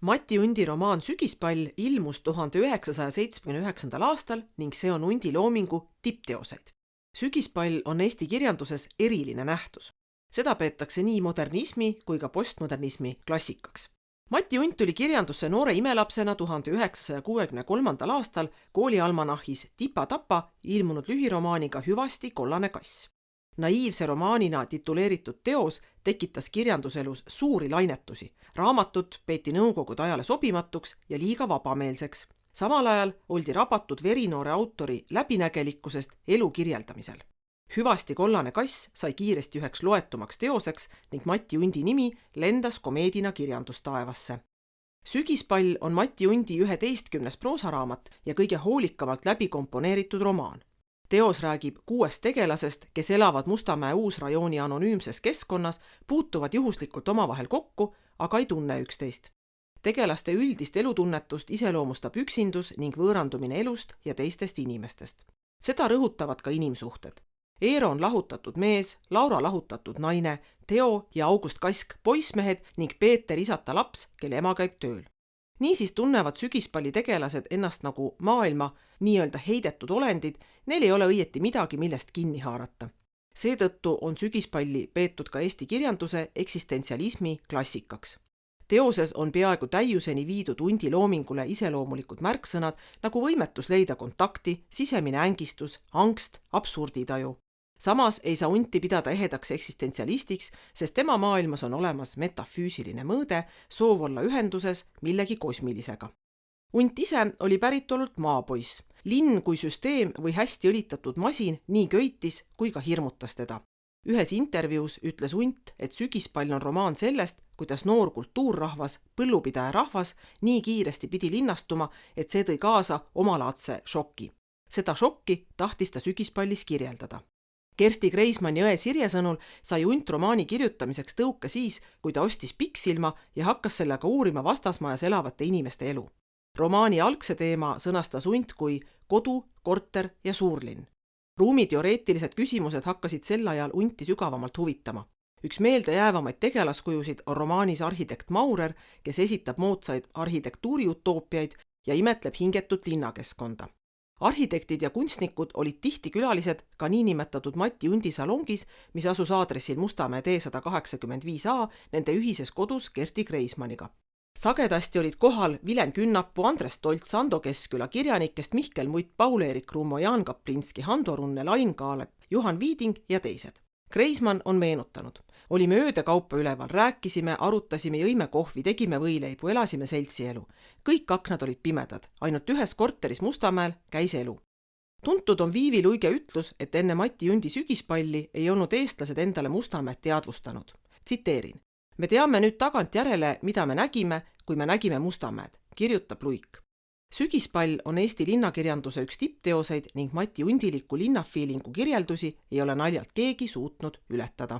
Mati Undi romaan Sügispall ilmus 1979. aastal ning see on Undi loomingu tippteoseid. Sügispall on Eesti kirjanduses eriline nähtus. Seda peetakse nii modernismi kui ka postmodernismi klassikaks. Mati Unt tuli kirjandusse noore imelapsena 1963. aastal koolialmanahis Tipa-Tapa ilmunud lühiromaaniga Hüvasti kollane kass. Naiivse romaanina tituleeritud teos tekitas kirjanduselus suuri lainetusi. Raamatut peeti nõukogude ajale sobimatuks ja liiga vabameelseks. Samal ajal oldi rabatud verinoore autori läbinägelikkusest elu kirjeldamisel. Hüvasti kollane kass sai kiiresti üheks loetumaks teoseks ning Mati Undi nimi lendas komeedina kirjandustaevasse. Sügispall on Mati Undi 11. proosaraamat ja kõige hoolikamalt läbi komponeeritud romaan. Teos räägib 6 tegelasest, kes elavad Mustamäe uusrajooni anonüümses keskkonnas, puutuvad juhuslikult omavahel kokku, aga ei tunne üksteist. Tegelaste üldist elutunnetust iseloomustab üksindus ning võõrandumine elust ja teistest inimestest. Seda rõhutavad ka inimsuhted. Eero on lahutatud mees, Laura lahutatud naine, Teo ja August Kask poissmehed ning Peeter isata laps, kelle ema käib tööl. Niisiis tunnevad Sügispalli tegelased ennast nagu maailma nii-öelda heidetud olendid, neil ei ole õieti midagi, millest kinni haarata. Seetõttu on Sügispalli peetud ka Eesti kirjanduse eksistentsialismi klassikaks. Teoses on peaaegu täiuseni viidud Undi loomingule iseloomulikud märksõnad nagu võimetus leida kontakti, sisemine ängistus, angst, absurditaju. Samas ei saa Unti pidada ehedaks eksistentsialistiks, sest tema maailmas on olemas metafüüsiline mõõde, soov olla ühenduses millegi kosmilisega. Unt ise oli päritolult maapoiss. Linn kui süsteem või hästi õlitatud masin nii köitis kui ka hirmutas teda. Ühes intervjuus ütles Unt, et Sügispall on romaan sellest, kuidas noor kultuurrahvas, põllupidaja rahvas nii kiiresti pidi linnastuma, et see tõi kaasa omalaadse šoki. Seda šokki tahtis ta Sügispallis kirjeldada. Kersti Kreismanni õe Sirje sõnul sai Unt romaani kirjutamiseks tõuke siis, kui ta ostis Pikksilma ja hakkas sellega uurima vastasmajas elavate inimeste elu. Romaani algse teema sõnastas Unt kui kodu, korter ja suurlinn. Ruumiteoreetilised küsimused hakkasid sel ajal Unti sügavamalt huvitama. Üks meeldejäävamaid tegelaskujusid on romaanis arhitekt Maurer, kes esitab moodsaid arhitektuuriutoopiaid ja imetleb hingetut linnakeskkonda. Arhitektid ja kunstnikud olid tihti külalised ka niinimetatud Mati Undi salongis, mis asus aadressil Mustamäe tee 185a nende ühises kodus Kersti Kreismanniga. Sagedasti olid kohal Vilem Künnapuu, Andres Tolts, Ando Keskküla, kirjanikest Mihkel Mutt, Paul-Eerik Rummo, Jaan Kaplinski, Hando Runne, Lain Kaalep, Juhan Viiding ja teised. Kreismann on meenutanud. Olime ööde kaupa üleval, rääkisime, arutasime, jõime kohvi, tegime võileibu, elasime seltsielu. Kõik aknad olid pimedad, ainult ühes korteris Mustamäel käis elu. Tuntud on Viivi Luige ütlus, et enne Mati Undi Sügispalli ei olnud eestlased endale Mustamäed teadvustanud. Tsiteerin. Me teame nüüd tagantjärele, mida me nägime, kui me nägime Mustamäed, kirjutab Luik. Sügispall on Eesti linnakirjanduse üks tippteoseid ning Mati Undiliku linnafiilingu kirjeldusi ei ole naljalt keegi suutnud ületada.